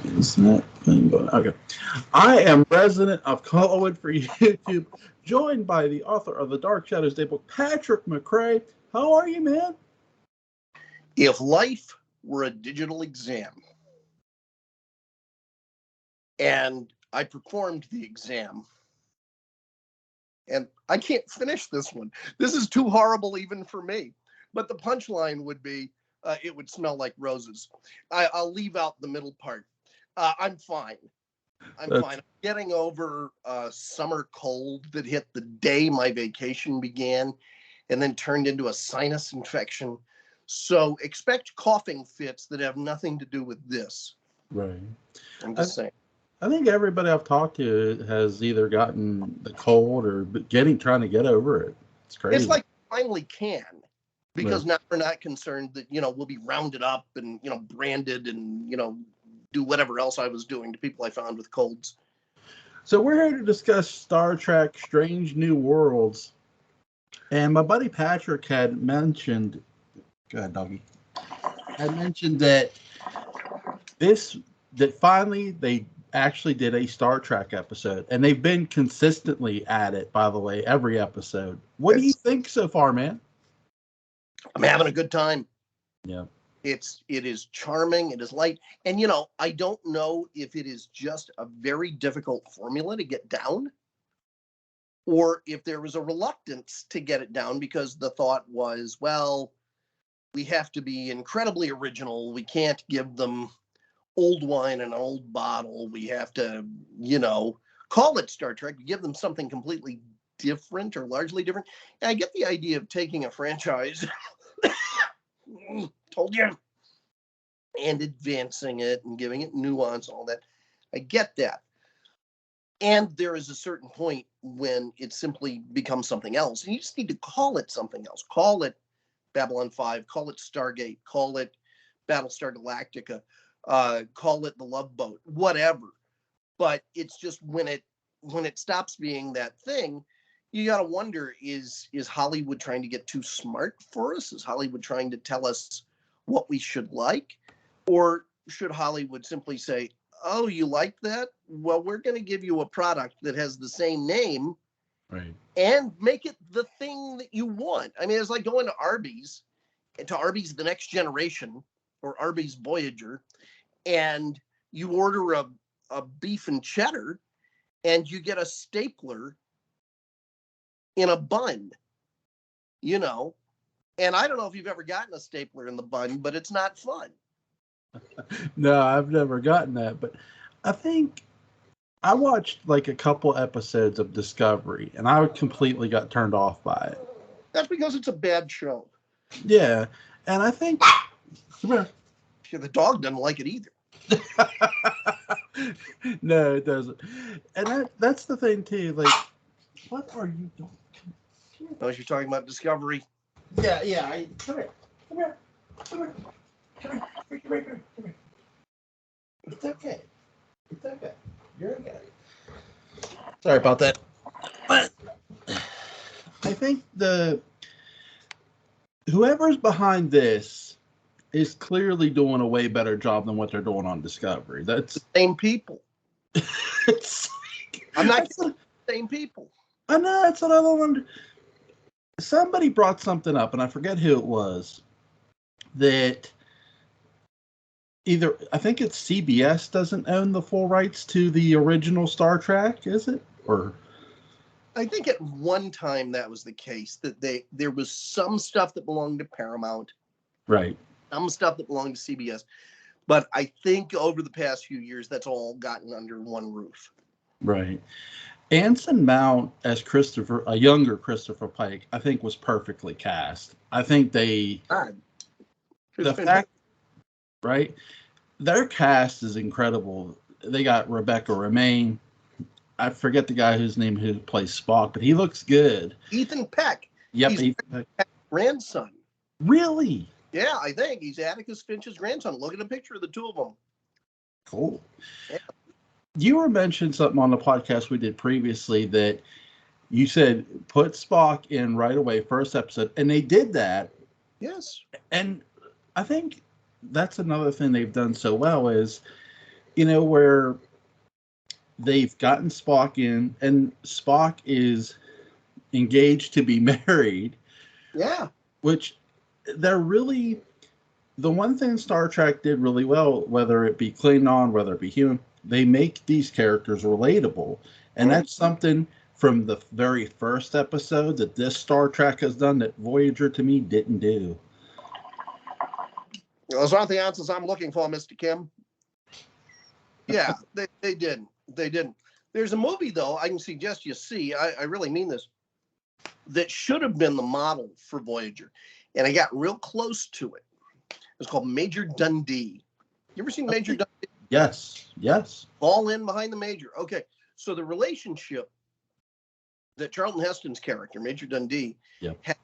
Is that thing going? Okay. I am resident of Collinwood for YouTube, joined by the author of the Dark Shadows Daybook, Patrick McCray. How are you, man? If life were a digital exam and I performed the exam and I can't finish this one, this is too horrible even for me. But the punchline would be, it would smell like roses. I'll leave out the middle part. I'm fine. I'm fine. I'm getting over a summer cold that hit the day my vacation began and then turned into a sinus infection. So expect coughing fits that have nothing to do with this. Right. I'm just saying. I think everybody I've talked to has either gotten the cold or trying to get over it. It's crazy. It's like finally can, because now we're not concerned that, we'll be rounded up and, branded and, do whatever else I was doing to people I found with colds. So we're here to discuss Star Trek Strange New Worlds. And my buddy Patrick had mentioned, go ahead, doggy, had mentioned that finally they actually did a Star Trek episode. And they've been consistently at it, by the way, every episode. What do you think so far, man? I'm having a good time. Yeah. It is charming. It is light. And, I don't know if it is just a very difficult formula to get down or if there was a reluctance to get it down because the thought was, well, we have to be incredibly original. We can't give them old wine in an old bottle. We have to, call it Star Trek. Give them something completely different or largely different. And I get the idea of taking a franchise told you, and advancing it and giving it nuance, all that. I get that. And there is a certain point when it simply becomes something else. And you just need to call it something else. Call it Babylon 5, call it Stargate, call it Battlestar Galactica, call it The Love Boat, whatever. But it's just when it stops being that thing, you got to wonder, is Hollywood trying to get too smart for us? Is Hollywood trying to tell us what we should like? Or should Hollywood simply say, oh, you like that? Well, we're going to give you a product that has the same name, right, and make it the thing that you want. I mean, it's like going to Arby's The Next Generation or Arby's Voyager, and you order a beef and cheddar, and you get a stapler in a bun, and I don't know if you've ever gotten a stapler in the bun, but it's not fun. No, I've never gotten that, but I think I watched like a couple episodes of Discovery and I completely got turned off by it. That's because it's a bad show. Yeah, and I think the dog doesn't like it either. No, it doesn't. And that's the thing too, like, what are you doing? Oh, you're talking about Discovery. Yeah. Come here. It's okay. You're okay. Sorry about that. But I think whoever's behind this is clearly doing a way better job than what they're doing on Discovery. That's the same people. I'm not kidding. The same people. I know, that's what I don't understand. Somebody brought something up, and I forget who it was, that I think it's CBS doesn't own the full rights to the original Star Trek, is it? Or I think at one time that was the case, that there was some stuff that belonged to Paramount. Right. Some stuff that belonged to CBS. But I think over the past few years, that's all gotten under one roof. Right. Anson Mount as a younger Christopher Pike, I think was perfectly cast. I think the fact, right? Their cast is incredible. They got Rebecca Romijn. I forget the guy who plays Spock, but he looks good. Ethan Peck. Yep. He's Ethan Peck's grandson. Really? Yeah, I think he's Atticus Finch's grandson. Look at a picture of the two of them. Cool. Yeah. You were mentioning something on the podcast we did previously that you said put Spock in right away, first episode, and they did that. Yes. And I think that's another thing they've done so well is, where they've gotten Spock in, and Spock is engaged to be married. Yeah. Which they're really, the one thing Star Trek did really well, whether it be Klingon, whether it be human, they make these characters relatable. And that's something from the very first episode that this Star Trek has done that Voyager to me didn't do. Those aren't the answers I'm looking for, Mr. Kim. Yeah, they didn't. They didn't. There's a movie, though, I can suggest you see, I really mean this, that should have been the model for Voyager. And I got real close to it. It's called Major Dundee. You ever seen Major Dundee? Yes. All in behind the Major. Okay, so the relationship that Charlton Heston's character, Major Dundee,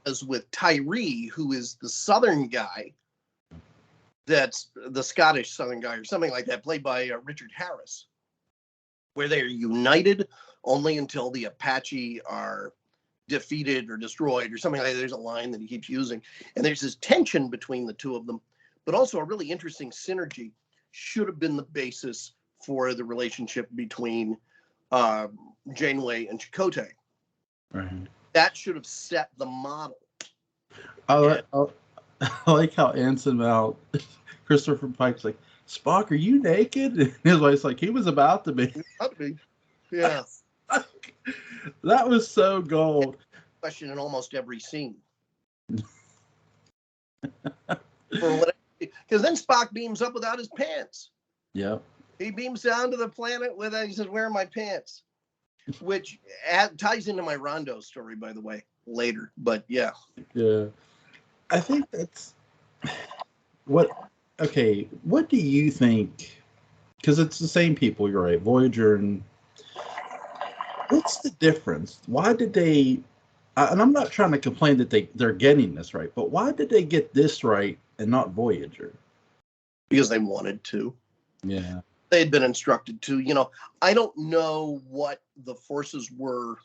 has with Tyree, who is the Southern guy, that's the Scottish Southern guy or something like that, played by Richard Harris, where they're united only until the Apache are defeated or destroyed or something like that. There's a line that he keeps using. And there's this tension between the two of them, but also a really interesting synergy should have been the basis for the relationship between Janeway and Chakotay. Right. That should have set the model. I like how Anson Mount, Christopher Pike's like, Spock, are you naked? And his wife's like, he was about to be. About to be. Yeah. That was so gold. Question in almost every scene. Because then Spock beams up without his pants. Yep. He beams down to the planet he says, where are my pants? Which ties into my Rondo story, by the way, later. But yeah. Yeah. I think that's what do you think? Because it's the same people, you're right, Voyager, and what's the difference? Why did they, and I'm not trying to complain that they're getting this right, but why did they get this right and not Voyager? Because they wanted to. Yeah. They had been instructed to. I don't know what the forces were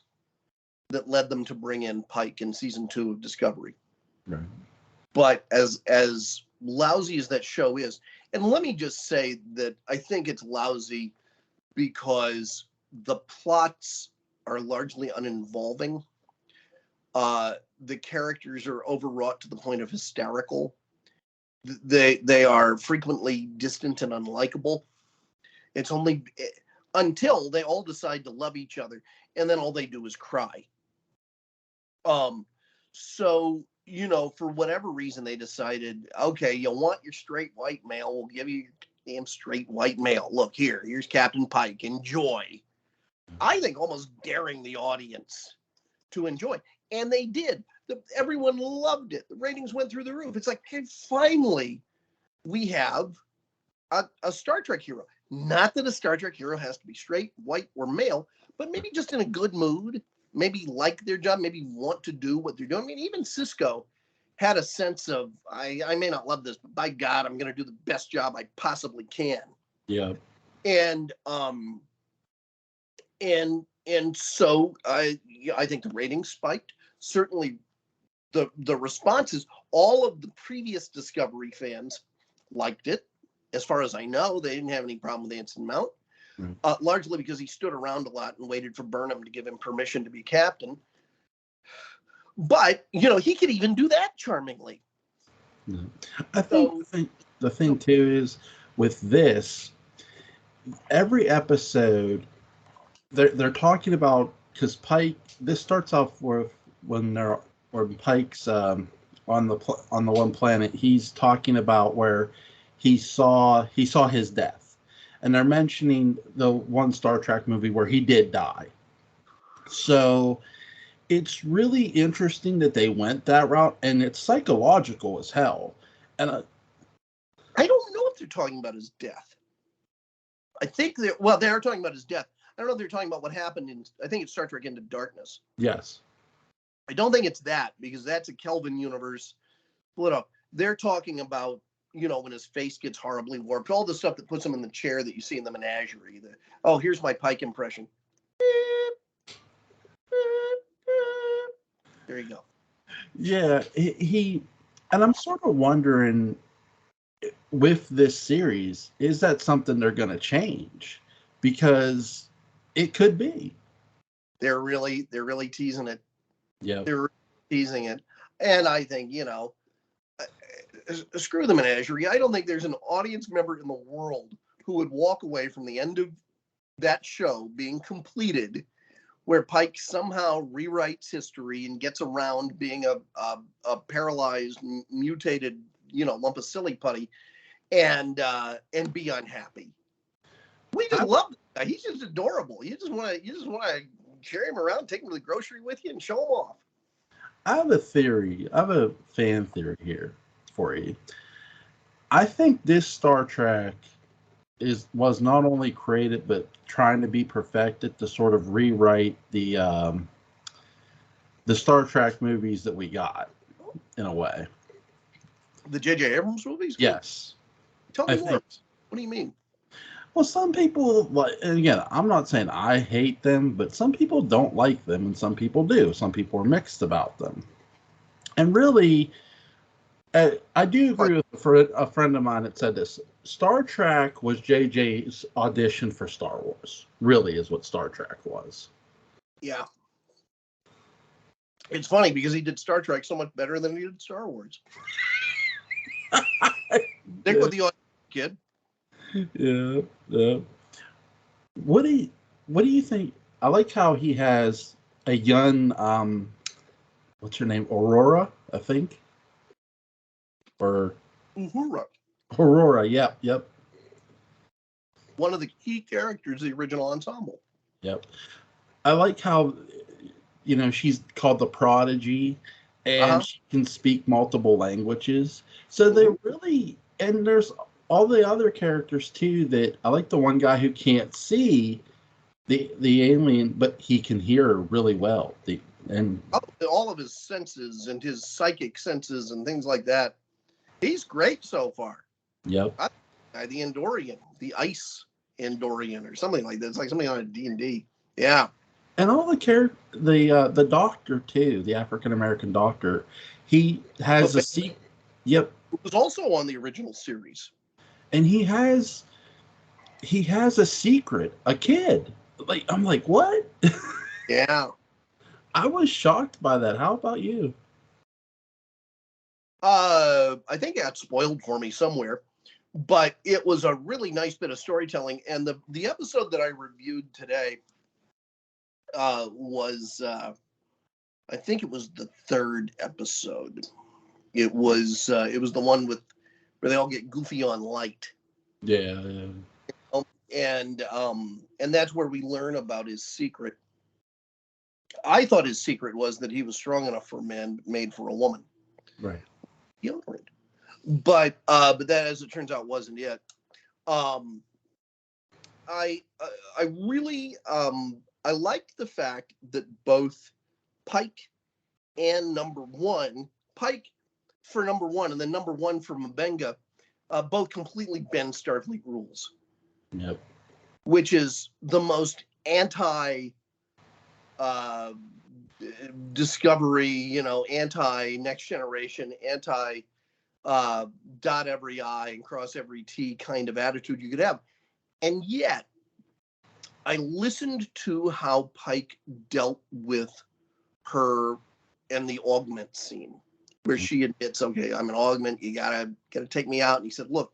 that led them to bring in Pike in season 2 of Discovery. Right. But as lousy as that show is, and let me just say that I think it's lousy because the plots are largely uninvolving. The characters are overwrought to the point of hysterical. They are frequently distant and unlikable. It's only until they all decide to love each other, and then all they do is cry. So, for whatever reason, they decided, okay, you want your straight white male, we'll give you your damn straight white male. Look, here's Captain Pike, enjoy. I think almost daring the audience to enjoy. And they did. Everyone loved it. The ratings went through the roof. It's like, hey, finally, we have a Star Trek hero. Not that a Star Trek hero has to be straight, white, or male, but maybe just in a good mood, maybe like their job, maybe want to do what they're doing. I mean, even Sisko had a sense of, I may not love this, but by God, I'm going to do the best job I possibly can. Yeah. And so I think the ratings spiked. Certainly the responses, all of the previous Discovery fans liked it. As far as I know, they didn't have any problem with Anson Mount, largely because he stood around a lot and waited for Burnham to give him permission to be captain. But, he could even do that charmingly. Yeah. I think the thing, too, is with this, every episode, they're talking about, because Pike, this starts off with when Pike's on the one planet, he's talking about where he saw his death, and they're mentioning the one Star Trek movie where he did die. So it's really interesting that they went that route, and it's psychological as hell. And I don't know if they're talking about his death. I think they are talking about his death. I don't know if they're talking about what happened I think it's Star Trek Into Darkness. Yes. I don't think it's that, because that's a Kelvin universe split up. They're talking about, when his face gets horribly warped, all the stuff that puts him in the chair that you see in the menagerie. Here's my Pike impression. There you go. Yeah, he and I'm sort of wondering, with this series, is that something they're going to change? Because it could be. They're really teasing it. Yeah. They're really teasing it. And I think, screw the menagerie. I don't think there's an audience member in the world who would walk away from the end of that show being completed where Pike somehow rewrites history and gets around being a paralyzed, mutated, lump of silly putty and be unhappy. We just love that guy. He's just adorable. You just want to carry him around, take him to the grocery with you, and show him off. I have a theory. I have a fan theory here for you. I think this Star Trek was not only created but trying to be perfected to sort of rewrite the Star Trek movies that we got in a way. The J.J. Abrams movies? Yes. Tell me more. What do you mean? Well, some people, and again, I'm not saying I hate them, but some people don't like them and some people do. Some people are mixed about them. And really, I do agree with a friend of mine that said this. Star Trek was JJ's audition for Star Wars, really is what Star Trek was. Yeah. It's funny because he did Star Trek so much better than he did Star Wars. Stick with the audition, kid. Yeah. What do you think? I like how he has a young, what's her name? Aurora, I think. Or Aurora, yep. One of the key characters of the original ensemble. Yep. I like how, she's called the Prodigy, and she can speak multiple languages. So they really, and there's all the other characters too that I like. The one guy who can't see the alien, but he can hear really well. All of his senses and his psychic senses and things like that. He's great so far. Yep. The Andorian, the Ice Andorian, or something like that. It's like something on a D&D. Yeah. And all the doctor too, the African American doctor, he has a secret. Yep. It was also on the original series. And he has a secret, a kid. I'm like, what? Yeah. I was shocked by that. How about you? I think it got spoiled for me somewhere, but it was a really nice bit of storytelling. And the episode that I reviewed today was, I think it was the third episode. It was the one where they all get goofy on light. Yeah. And that's where we learn about his secret. I thought his secret was that he was strong enough for a man, but made for a woman. Right. But that, as it turns out, wasn't it. I really I liked the fact that both Pike and Pike for number one, and then number one for M'Benga, both completely bend Starfleet rules. Yep. Which is the most anti discovery, anti next generation, anti dot every I and cross every T kind of attitude you could have. And yet, I listened to how Pike dealt with her and the augment scene, where she admits, okay, I'm an augment, you gotta take me out. And he said, look,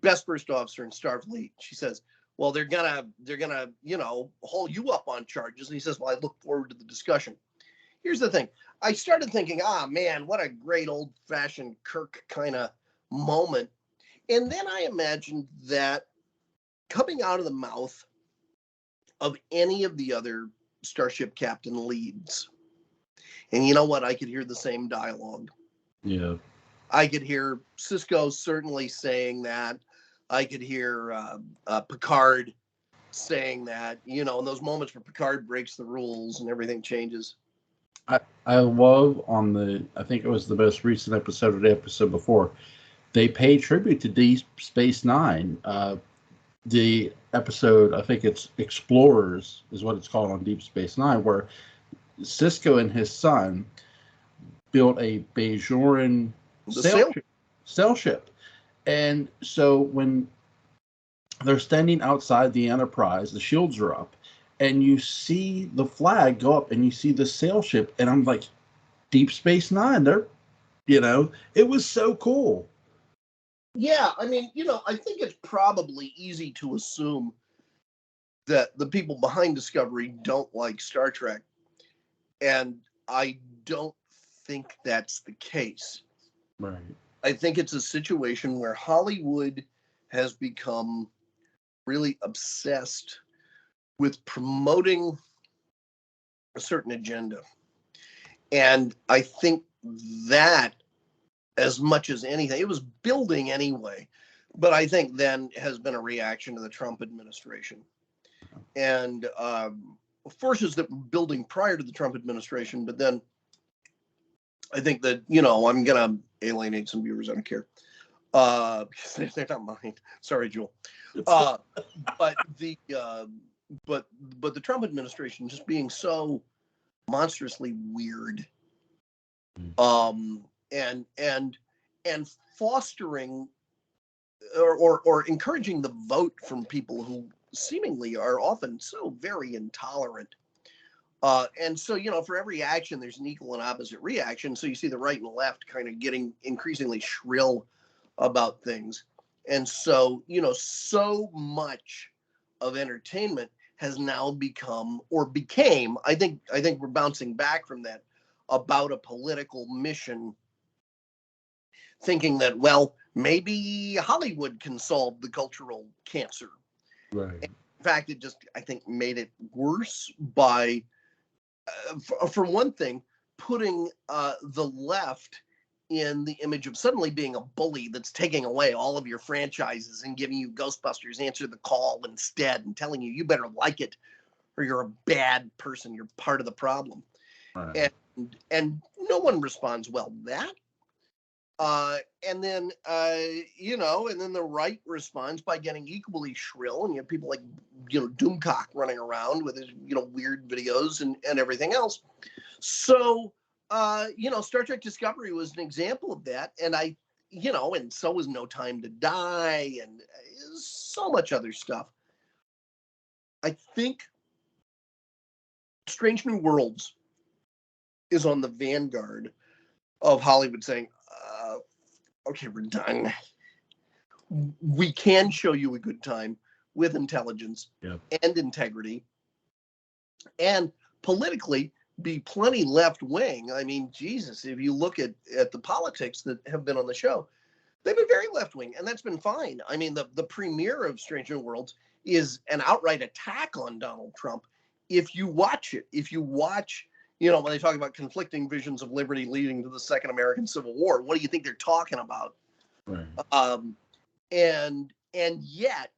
best first officer in Starfleet. She says, well, they're gonna haul you up on charges. And he says, well, I look forward to the discussion. Here's the thing. I started thinking, man, what a great old-fashioned Kirk kind of moment. And then I imagined that coming out of the mouth of any of the other starship captain leads. And you know what? I could hear the same dialogue. Yeah. I could hear Sisko certainly saying that. I could hear Picard saying that, in those moments where Picard breaks the rules and everything changes. I love I think it was the most recent episode or the episode before, they pay tribute to Deep Space Nine. The episode, I think it's Explorers is what it's called on Deep Space Nine, where Sisko and his son built a Bajoran sail ship. And so when they're standing outside the Enterprise, the shields are up, and you see the flag go up, and you see the sail ship, and I'm like, Deep Space Nine. It was so cool. Yeah, I mean, I think it's probably easy to assume that the people behind Discovery don't like Star Trek, and I don't think that's the case. Right. I think it's a situation where Hollywood has become really obsessed with promoting a certain agenda. And I think that, as much as anything, it was building anyway, but I think then has been a reaction to the Trump administration. And forces that were building prior to the Trump administration, but then I think that, I'm going to alienate some viewers. I don't care. Because they're not mine. Sorry, Jewel. But the Trump administration just being so monstrously weird, and fostering or encouraging the vote from people who seemingly are often so very intolerant. And so, for every action, there's an equal and opposite reaction. So you see the right and the left kind of getting increasingly shrill about things. And so, so much of entertainment has now become or became, I think we're bouncing back from that, about a political mission, thinking that, well, maybe Hollywood can solve the cultural cancer. Right. In fact, it just, I think, made it worse by, for one thing, putting the left in the image of suddenly being a bully that's taking away all of your franchises and giving you Ghostbusters Answer the Call instead, and telling you better like it or you're a bad person, you're part of the problem. Right. And no one responds well to that. And then the right responds by getting equally shrill, and you have people like, Doomcock running around with his, weird videos and everything else. So, Star Trek Discovery was an example of that. And and so was No Time to Die and so much other stuff. I think Strange New Worlds is on the vanguard of Hollywood saying, okay, we're done. We can show you a good time with intelligence and integrity, and politically be plenty left wing. I mean, Jesus, if you look at the politics that have been on the show, they've been very left wing, and that's been fine. I mean, the premiere of Strange New Worlds is an outright attack on Donald Trump. If you watch it, when they talk about conflicting visions of liberty leading to the Second American Civil War, what do you think they're talking about? Right. And yet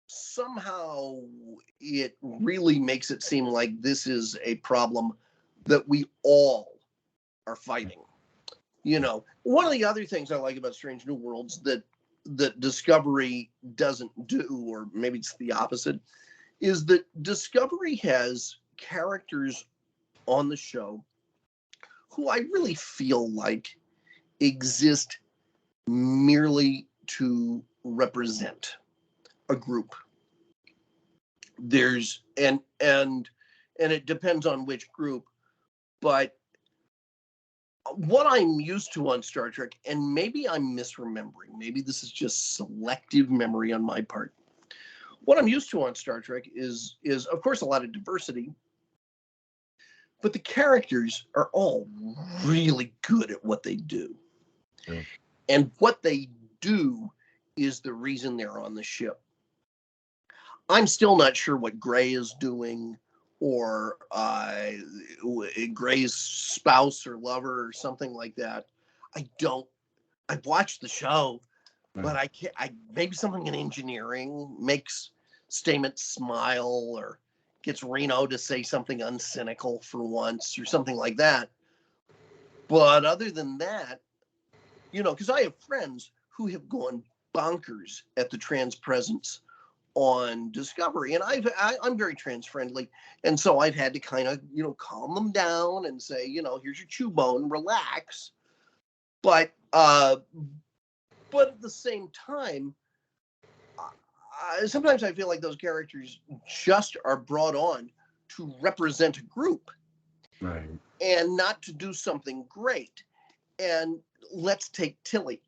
somehow it really makes it seem like this is a problem that we all are fighting. One of the other things I like about Strange New Worlds that Discovery doesn't do, or maybe it's the opposite, is that Discovery has characters on the show who I really feel like exist merely to represent a group. There's and it depends on which group, but what I'm used to on Star Trek, and maybe I'm misremembering, maybe this is just selective memory on my part. What I'm used to on Star Trek is of course a lot of diversity, but the characters are all really good at what they do. Yeah. And what they do is the reason they're on the ship. I'm still not sure what Gray is doing, or Gray's spouse or lover or something like that. I've watched the show, but I can't. Maybe something in engineering makes Stamets smile, or gets Reno to say something uncynical for once, or something like that. But other than that, because I have friends who have gone bonkers at the trans presence on Discovery, and I'm very trans friendly, and so I've had to kind of calm them down and say, here's your chew bone, relax. But But at the same time, sometimes I feel like those characters just are brought on to represent a group. Right. And not to do something great. And let's take Tilly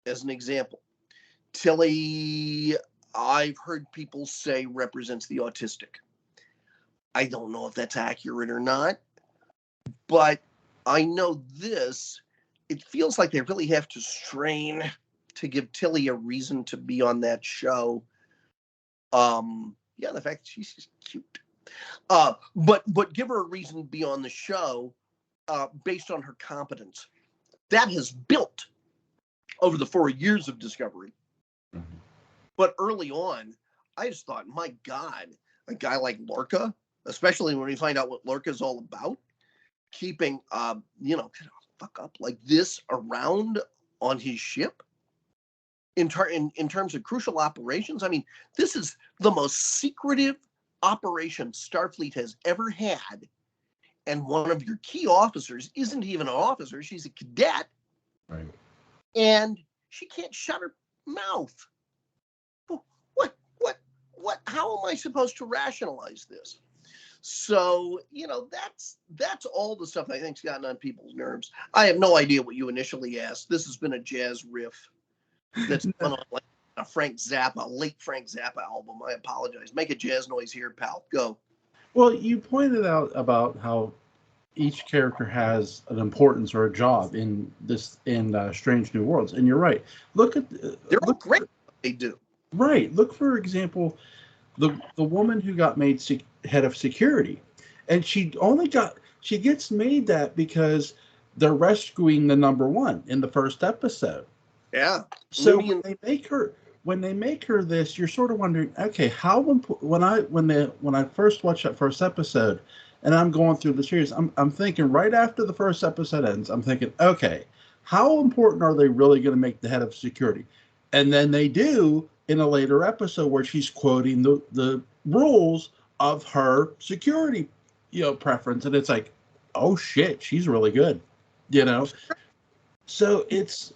as an example. Tilly, I've heard people say, represents the autistic. I don't know if that's accurate or not, but I know this. It feels like they really have to strain to give Tilly a reason to be on that show. Yeah, the fact that she's just cute. But give her a reason to be on the show based on her competence. That has built over the 4 years of Discovery. Mm-hmm. But early on, I just thought, my God, a guy like Lorca, especially when we find out what Lorca's all about, keeping, kind of fuck up like this around on his ship in terms of crucial operations. I mean, this is the most secretive operation Starfleet has ever had. And one of your key officers isn't even an officer. She's a cadet. Right. And she can't shut her mouth. What, how am I supposed to rationalize this? So, that's all the stuff I think's gotten on people's nerves. I have no idea what you initially asked. This has been a jazz riff that's been on like a late Frank Zappa album. I apologize. Make a jazz noise here, pal. Go. Well, you pointed out about how each character has an importance or a job in Strange New Worlds, and you're right. They're all great at what they do. Right. Look, for example, the woman who got made head of security, and she gets made that because they're rescuing the number one in the first episode. Yeah. So when they make her this, you're sort of wondering, okay, when I first watched that first episode, and I'm going through the series, I'm thinking right after the first episode ends, I'm thinking, okay, how important are they really going to make the head of security? And then they do in a later episode where she's quoting the rules of her security, preference, and it's like, oh shit, she's really good, So it's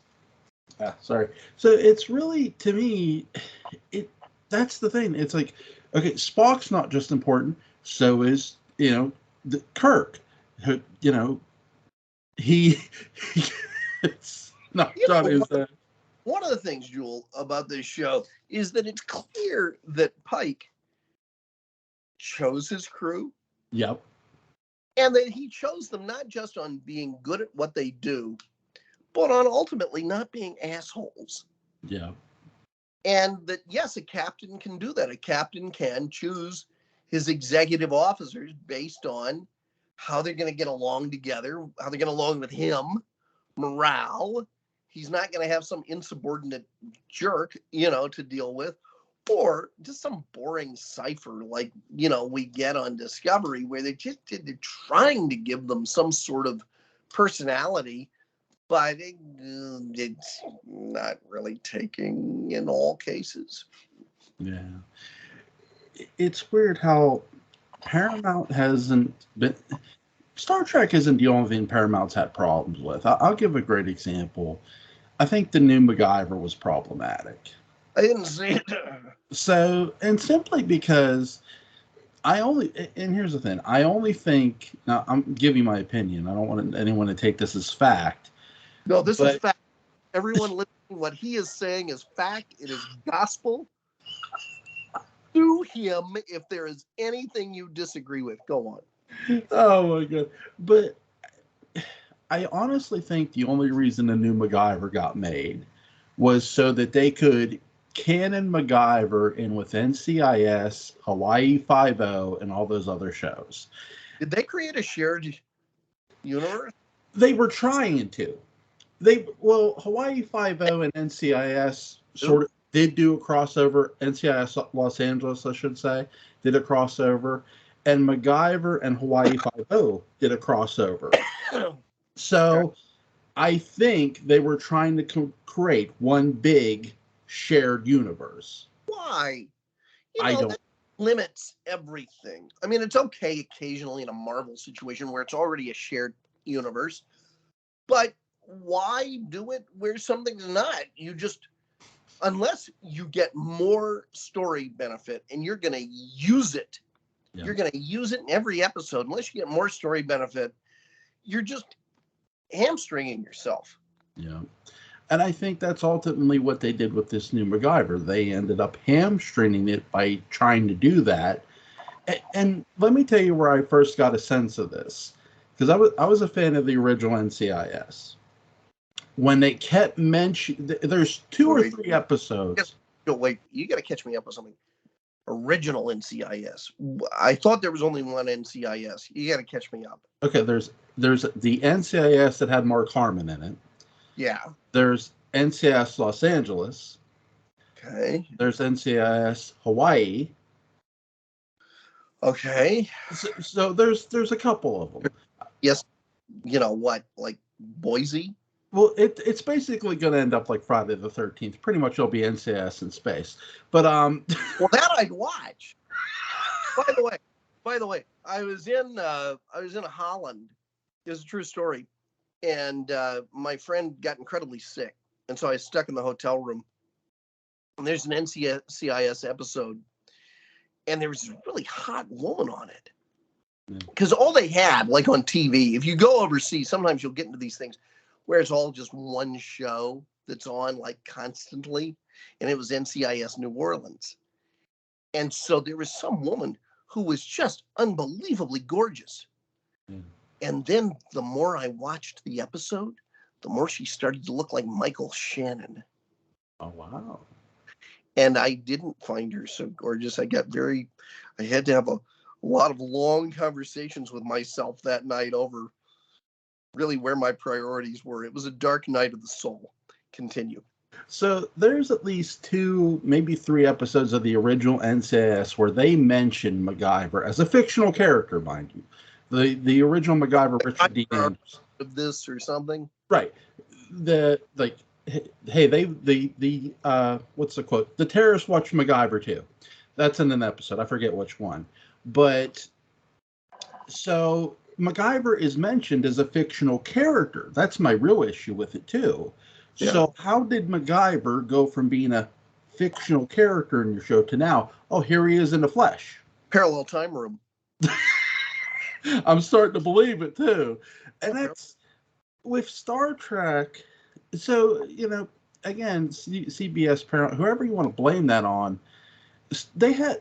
sorry. So it's really, to me, that's the thing. It's like, okay, Spock's not just important, so is Kirk. He it's not Johnny. One of the things, Jewel, about this show is that it's clear that Pike chose his crew. Yep. And that he chose them not just on being good at what they do, but on ultimately not being assholes. Yeah. And that, yes, a captain can do that. A captain can choose his executive officers based on how they're going to get along together, how they're going to along with him, morale. He's not going to have some insubordinate jerk, to deal with, or just some boring cipher like, we get on Discovery, where they're trying to give them some sort of personality, but it's not really taking in all cases. Yeah. It's weird how Paramount hasn't been... Star Trek isn't the only thing Paramount's had problems with. I'll give a great example. I think the new MacGyver was problematic. I didn't see it. So, and simply because and here's the thing, I only think, now I'm giving my opinion, I don't want anyone to take this as fact. No, this is fact. Everyone listening, what he is saying is fact. It is gospel. Sue him if there is anything you disagree with. Go on. Oh my God. But I honestly think the only reason the new MacGyver got made was so that they could canon MacGyver in with NCIS, Hawaii Five-0, and all those other shows. Did they create a shared universe? They were trying to. Hawaii Five-0 and NCIS sort of did do a crossover. NCIS Los Angeles, I should say, did a crossover. And MacGyver and Hawaii Five-0 did a crossover. So I think they were trying to create one big shared universe. Why? That limits everything. I mean, it's okay occasionally in a Marvel situation where it's already a shared universe. But why do it where something's not? You just, unless you get more story benefit and you're going to use it, you're going to use it in every episode. Unless you get more story benefit, you're just hamstringing yourself. Yeah. And I think that's ultimately what they did with this new MacGyver. They ended up hamstringing it by trying to do that. And let me tell you where I first got a sense of this, because I was a fan of the original NCIS. When they kept mentioning, there's 2 or 3 episodes. Wait, you got to catch me up with something. Original NCIS. I thought there was only one NCIS. You got to catch me up. Okay, there's the NCIS that had Mark Harmon in it. Yeah. There's NCIS Los Angeles. Okay. There's NCIS Hawaii. Okay. So there's a couple of them. Yes. You know what? Like Boise? Well, it's basically going to end up like Friday the 13th. Pretty much it'll be NCIS in space. But well, that I'd watch. By the way, I was in Holland. It was a true story. And my friend got incredibly sick. And so I was stuck in the hotel room. And there's an NCIS episode. And there was a really hot woman on it. Because all they had, like on TV, if you go overseas, sometimes you'll get into these things where it's all just one show that's on like constantly. And it was NCIS New Orleans. And so there was some woman who was just unbelievably gorgeous. And then the more I watched the episode, the more she started to look like Michael Shannon. Oh, wow. And I didn't find her so gorgeous. I had to have a lot of long conversations with myself that night over really where my priorities were. It was a dark night of the soul. Continue. So there's at least 2, maybe 3 episodes of the original NCIS where they mention MacGyver as a fictional character, mind you. The original MacGyver, Richard Dean Anderson. Of this or something, right? What's the quote? The terrorists watch MacGyver too. That's in an episode. I forget which one, but so MacGyver is mentioned as a fictional character. That's my real issue with it too. Yeah. So how did MacGyver go from being a fictional character in your show to now, oh, here he is in the flesh? Parallel time room. I'm starting to believe it too. And that's with Star Trek. So, again, CBS, Paramount, whoever you want to blame that on,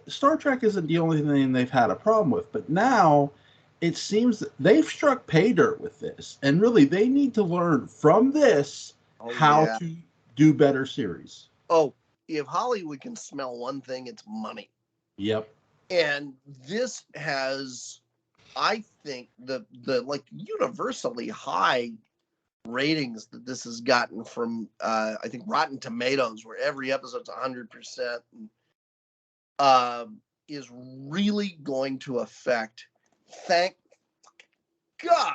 Star Trek isn't the only thing they've had a problem with. But now it seems that they've struck pay dirt with this. And really, they need to learn from this how to do better series. Oh, if Hollywood can smell one thing, it's money. Yep. And this has, I think, the like universally high ratings that this has gotten from I think Rotten Tomatoes, where every episode's 100%, is really going to affect, thank God,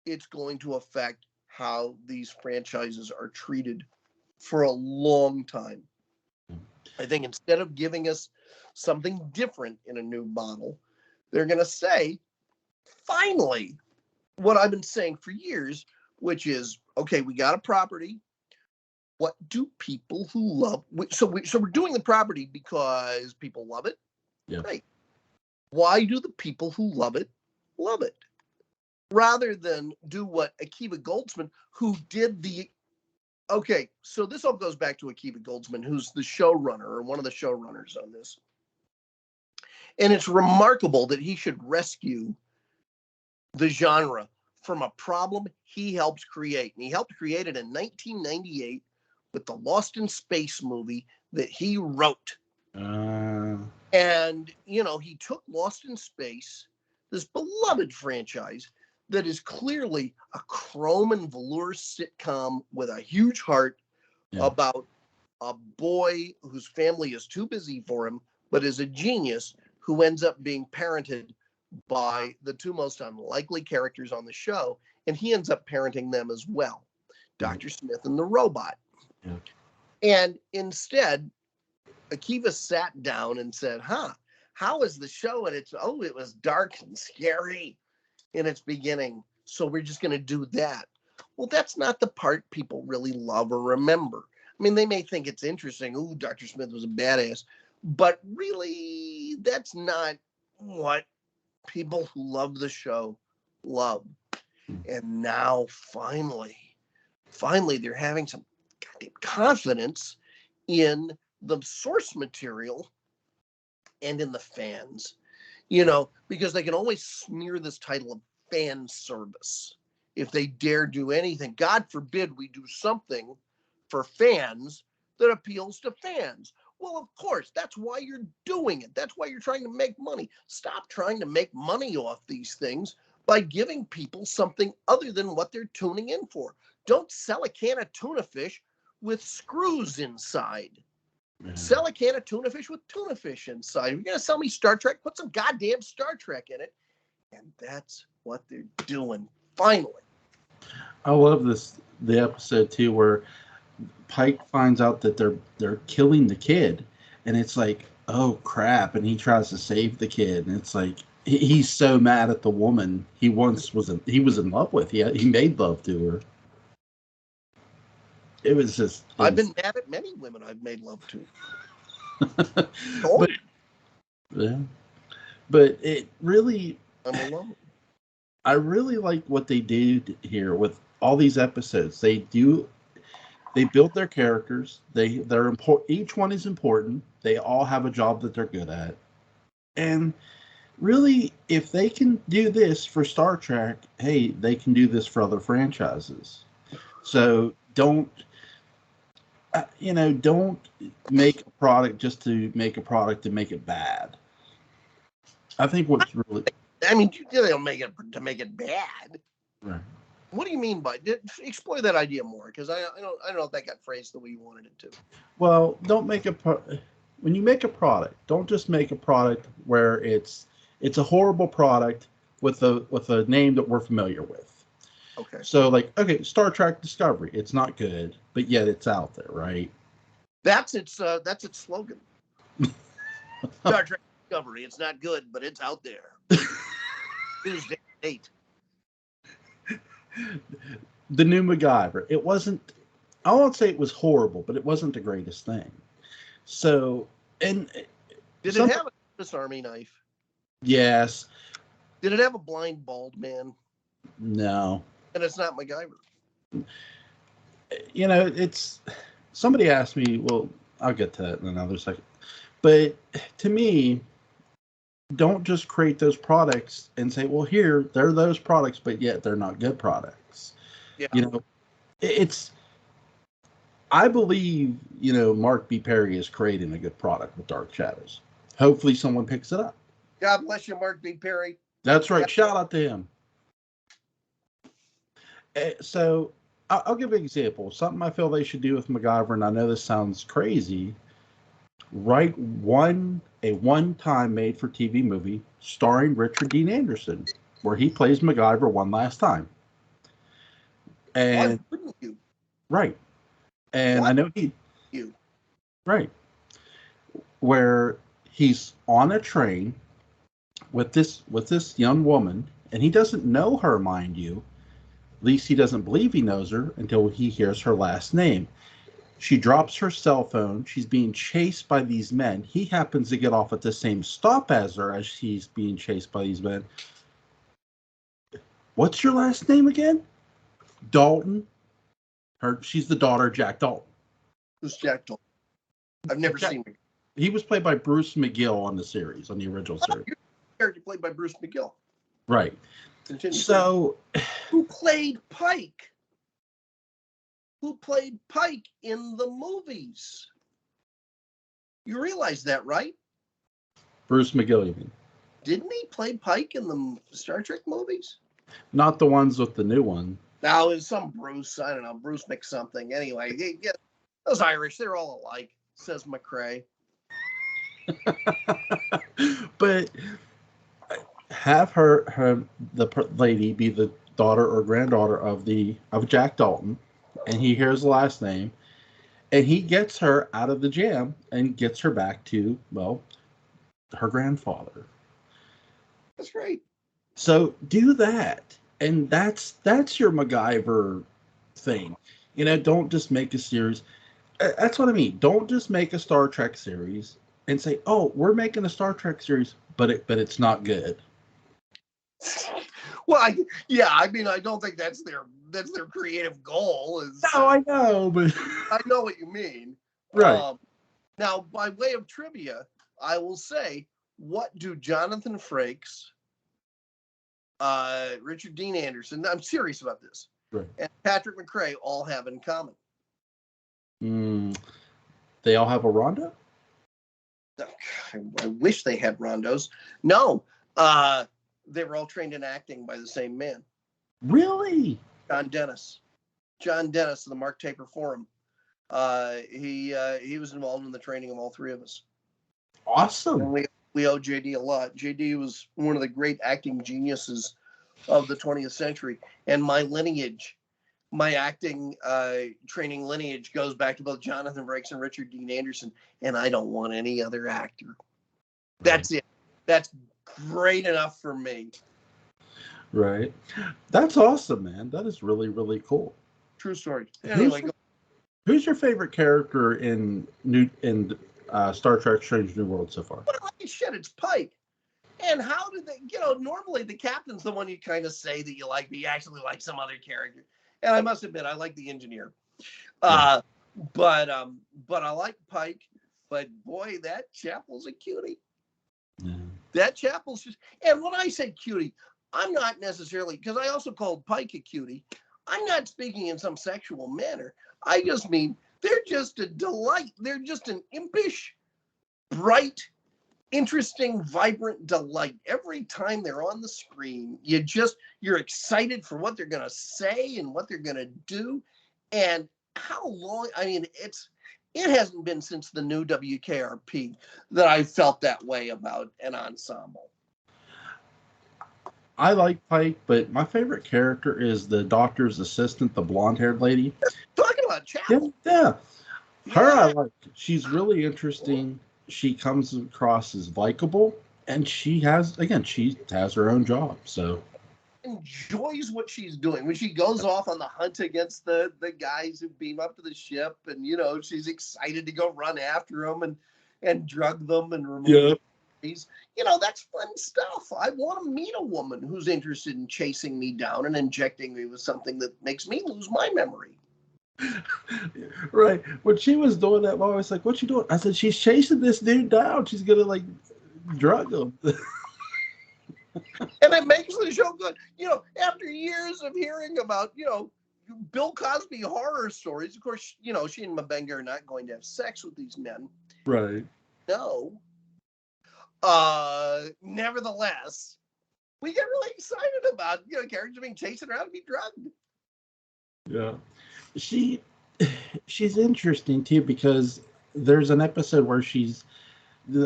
it's going to affect how these franchises are treated for a long time. I think instead of giving us something different in a new model, they're going to say, finally, what I've been saying for years, which is, okay, we got a property. What do people who love? So we're doing the property because people love it. Yeah. Right. Why do the people who love it? Rather than do what Akiva Goldsman, who did the. Okay, so this all goes back to Akiva Goldsman, who's the showrunner or one of the showrunners on this. And it's remarkable that he should rescue the genre from a problem he helped create. And he helped create it in 1998 with the Lost in Space movie that he wrote. And, he took Lost in Space, this beloved franchise that is clearly a chrome and velour sitcom with a huge heart about a boy whose family is too busy for him, but is a genius who ends up being parented by the 2 most unlikely characters on the show, and he ends up parenting them as well, Dr. Smith and the robot. Yeah. And instead, Akiva sat down and said, how is the show? And it was dark and scary in its beginning, so we're just going to do that. Well, that's not the part people really love or remember. I mean, they may think it's interesting. Ooh, Dr. Smith was a badass. But really, that's not what people who love the show love. And now, finally, they're having some confidence in the source material and in the fans, because they can always smear this title of fan service if they dare do anything. God forbid we do something for fans that appeals to fans. Well, of course, that's why you're doing it. That's why you're trying to make money. Stop trying to make money off these things by giving people something other than what they're tuning in for. Don't sell a can of tuna fish with screws inside. Sell a can of tuna fish with tuna fish inside. If you're going to sell me Star Trek, put some goddamn Star Trek in it. And that's what they're doing, finally. I love the episode, too, where Pike finds out that they're killing the kid. And it's like, oh, crap. And he tries to save the kid. And it's like, he's so mad at the woman he once was in love with. He made love to her. It was just. I've been mad at many women I've made love to. But it really. I'm alone. I really like what they did here with all these episodes. They build their characters. They're important. Each one is important. They all have a job that they're good at. And really, if they can do this for Star Trek, hey, they can do this for other franchises. So don't make a product just to make a product and make it bad. I think what's really. I mean, they don't make it to make it bad. Right. What do you mean by? Explore that idea more, because I don't know if that got phrased the way you wanted it to. Well, when you make a product, don't just make a product where it's a horrible product with a name that we're familiar with. Okay. So Star Trek Discovery, it's not good, but yet it's out there, right? That's its slogan. Star Trek Discovery, it's not good, but it's out there. Tuesday 8. The new MacGyver. It wasn't. I won't say it was horrible, but it wasn't the greatest thing. So, and did it have a Swiss Army knife? Yes. Did it have a blind bald man? No. And it's not MacGyver. It's. Somebody asked me. Well, I'll get to that in another second. But to me, don't just create those products and say, well, here, they're those products, but yet they're not good products. Yeah. I believe, Mark B. Perry is creating a good product with Dark Shadows. Hopefully someone picks it up. God bless you, Mark B. Perry. That's right. Yeah. Shout out to him. So I'll give an example. Something I feel they should do with MacGyver, and I know this sounds crazy. Write a one-time made-for-TV movie starring Richard Dean Anderson, where he plays MacGyver one last time. And why wouldn't you? Right. And I know you. Right. Where he's on a train with this young woman, and he doesn't know her, mind you. At least he doesn't believe he knows her until he hears her last name. She drops her cell phone. She's being chased by these men. He happens to get off at the same stop as her as she's being chased by these men. What's your last name again? Dalton. She's the daughter of Jack Dalton. Who's Jack Dalton? I've never seen him. He was played by Bruce McGill on the original series. Character played by Bruce McGill. Right. Continue. So, who played Pike? Who played Pike in the movies? You realize that, right? Bruce McGill, you mean? Didn't he play Pike in the Star Trek movies? Not the ones with the new one. No, it was some Bruce. I don't know. Bruce McSomething. Anyway, those Irish, they're all alike, says McCray. But have the lady be the daughter or granddaughter of Jack Dalton, and he hears the last name, and he gets her out of the jam and gets her back to, well, her grandfather. That's great. So do that, and that's your MacGyver thing. Don't just make a series. That's what I mean. Don't just make a Star Trek series and say, "Oh, we're making a Star Trek series," but it's not good. Well, I mean, I don't think that's their creative goal. No, I know, but I know what you mean. right. Now, by way of trivia, I will say, what do Jonathan Frakes, Richard Dean Anderson, I'm serious about this, Right. and Patrick McCray all have in common? They all have a Rhonda? I wish they had Rondos. No, they were all trained in acting by the same man. Really? John Dennis of the Mark Taper Forum. He was involved in the training of all three of us. Awesome. And we owe JD a lot. JD was one of the great acting geniuses of the 20th century, and my lineage, my acting training lineage, goes back to both Jonathan Frakes and Richard Dean Anderson, and I don't want any other actor. That's it. That's great enough for me. Right. That's awesome, man. That is really, really cool. True story. Anyway, who's your favorite character in Star Trek Strange New World so far? Well, shit, it's Pike. And how did they, normally the captain's the one you kind of say that you like, but you actually like some other character. And I must admit, I like the engineer. Yeah. But I like Pike. But boy, that Chapel's a cutie. Yeah. That Chapel's just, and when I say cutie, I'm not necessarily, because I also called Pike a cutie. I'm not speaking in some sexual manner. I just mean they're just a delight. They're just an impish, bright, interesting, vibrant delight. Every time they're on the screen, you're excited for what they're going to say and what they're going to do. And how long, I mean, it hasn't been since the new WKRP that I felt that way about an ensemble. I like Pike, but my favorite character is the doctor's assistant, the blonde-haired lady. Talking about Chapel. Yeah. Her, I like. She's really interesting. She comes across as likable, and she has her own job. So enjoys what she's doing when she goes off on the hunt against the guys who beam up to the ship, and she's excited to go run after them and drug them and remove these. That's fun stuff. I want to meet a woman who's interested in chasing me down and injecting me with something that makes me lose my memory. Right. When she was doing that, I was like, "What you doing?" I said, "She's chasing this dude down. She's gonna drug him." And it makes the show good. After years of hearing about, Bill Cosby horror stories, of course, she and Mabenga are not going to have sex with these men. Right. No. Nevertheless, we get really excited about, characters being chased around to be drugged. Yeah. She's interesting too, because there's an episode where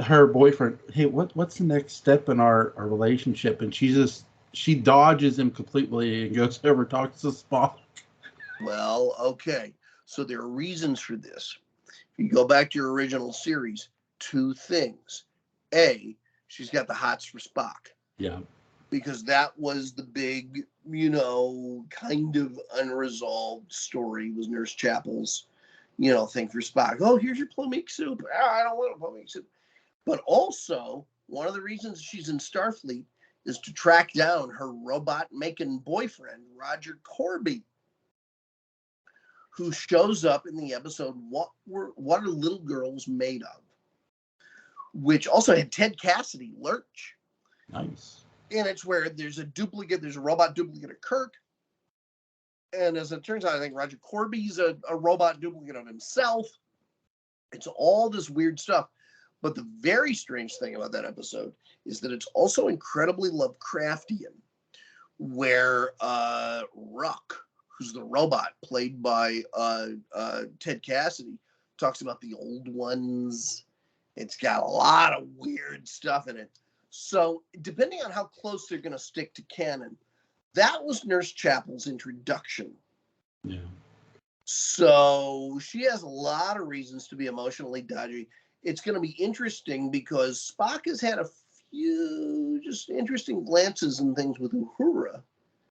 her boyfriend, "Hey, what's the next step in our relationship?" And she dodges him completely and goes over, talks to Spock. Well, okay. So there are reasons for this. If you go back to your original series, two things. A, she's got the hots for Spock. Yeah. Because that was the big, kind of unresolved story, was Nurse Chapel's, thing for Spock. "Oh, here's your plummeek soup." I don't want a plummeek soup. But also, one of the reasons she's in Starfleet is to track down her robot-making boyfriend, Roger Corby, who shows up in the episode What Are Little Girls Made Of?, which also had Ted Cassidy, Lurch. Nice. And it's where there's a robot duplicate of Kirk. And as it turns out, I think Roger Corby's a robot duplicate of himself. It's all this weird stuff. But the very strange thing about that episode is that it's also incredibly Lovecraftian, where Ruck, who's the robot played by Ted Cassidy, talks about the old ones. It's got a lot of weird stuff in it. So depending on how close they're going to stick to canon, that was Nurse Chapel's introduction. Yeah. So she has a lot of reasons to be emotionally dodgy. It's going to be interesting because Spock has had a few just interesting glances and things with Uhura.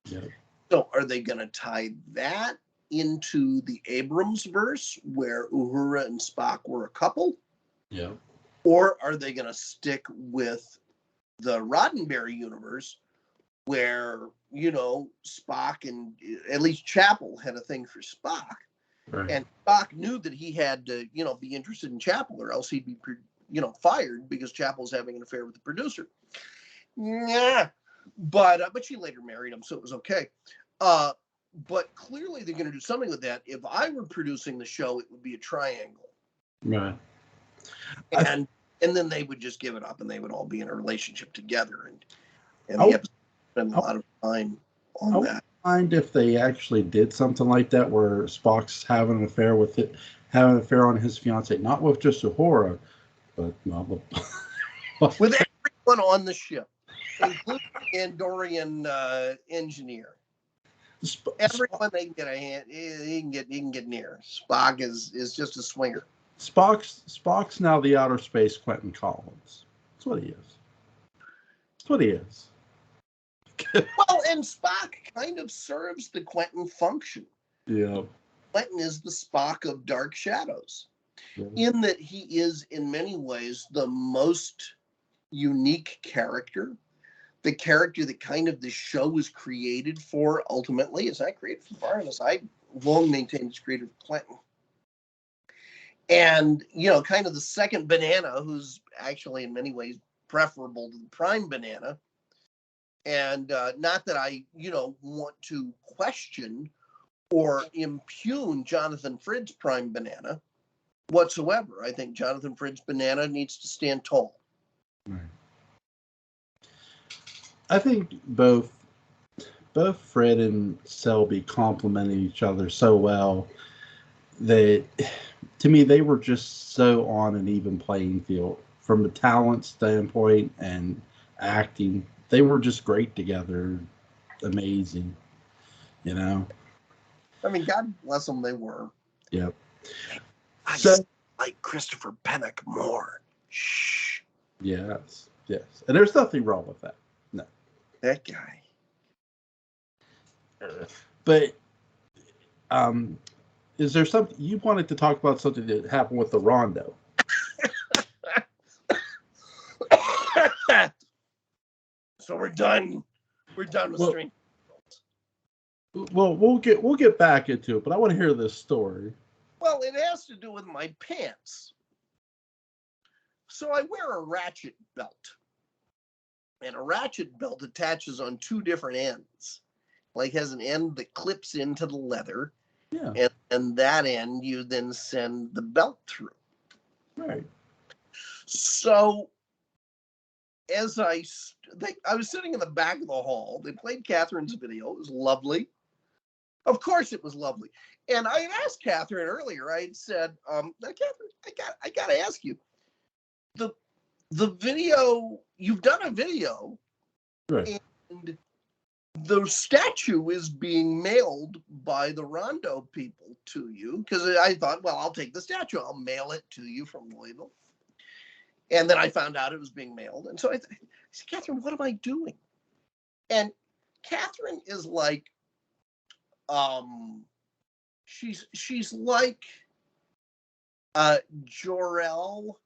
Yeah. So are they going to tie that into the Abrams verse where Uhura and Spock were a couple? Yeah. Or are they going to stick with the Roddenberry universe where, Spock and at least Chapel had a thing for Spock. Right. And Spock knew that he had to, be interested in Chapel or else he'd be, fired because Chapel's having an affair with the producer. Yeah. But she later married him, so it was okay. But clearly they're going to do something with that. If I were producing the show, it would be a triangle. Right. And then they would just give it up and they would all be in a relationship together. And the episode spend a lot of time on that. I wouldn't mind if they actually did something like that where Spock's having an affair on his fiancée, not with just Uhura, but with everyone on the ship, including the Andorian engineer. Everyone they can get a hand, he can get near. Spock is just a swinger. Spock's now the outer space Quentin Collins. That's what he is. That's what he is. Well, and Spock kind of serves the Quentin function. Yeah. Quentin is the Spock of Dark Shadows, in that he is, in many ways, the most unique character. The character that kind of the show was created for, ultimately. It's not created for Barnabas. I long maintained it's created for Quentin. And, kind of the second banana, who's actually in many ways preferable to the prime banana. And not that I, want to question or impugn Jonathan Frid's prime banana whatsoever. I think Jonathan Frid's banana needs to stand tall. Right. I think both Fred and Selby complemented each other so well that, to me, they were just so on an even playing field from a talent standpoint and acting. They were just great together. Amazing, I mean, God bless them, they were. Yep. I just like Christopher Pennock more. Shh. Yes. And there's nothing wrong with that. No. That guy. But is there something you wanted to talk about, something that happened with the Rondo? So we're done. We're done with stream. Well, we'll get back into it, but I want to hear this story. Well, it has to do with my pants. So I wear a ratchet belt. And a ratchet belt attaches on two different ends. Like, has an end that clips into the leather. Yeah. And that end you then send the belt through. Right. So as I was sitting in the back of the hall. They played Catherine's video. It was lovely. Of course it was lovely. And I had asked Catherine earlier. I had said, Catherine, I got to ask you. The video, you've done a video. Right. And the statue is being mailed by the Rondo people to you. Because I thought, well, I'll take the statue. I'll mail it to you from Louisville. And then I found out it was being mailed. And so I said, Catherine, what am I doing? And Catherine is like, she's like Jor-El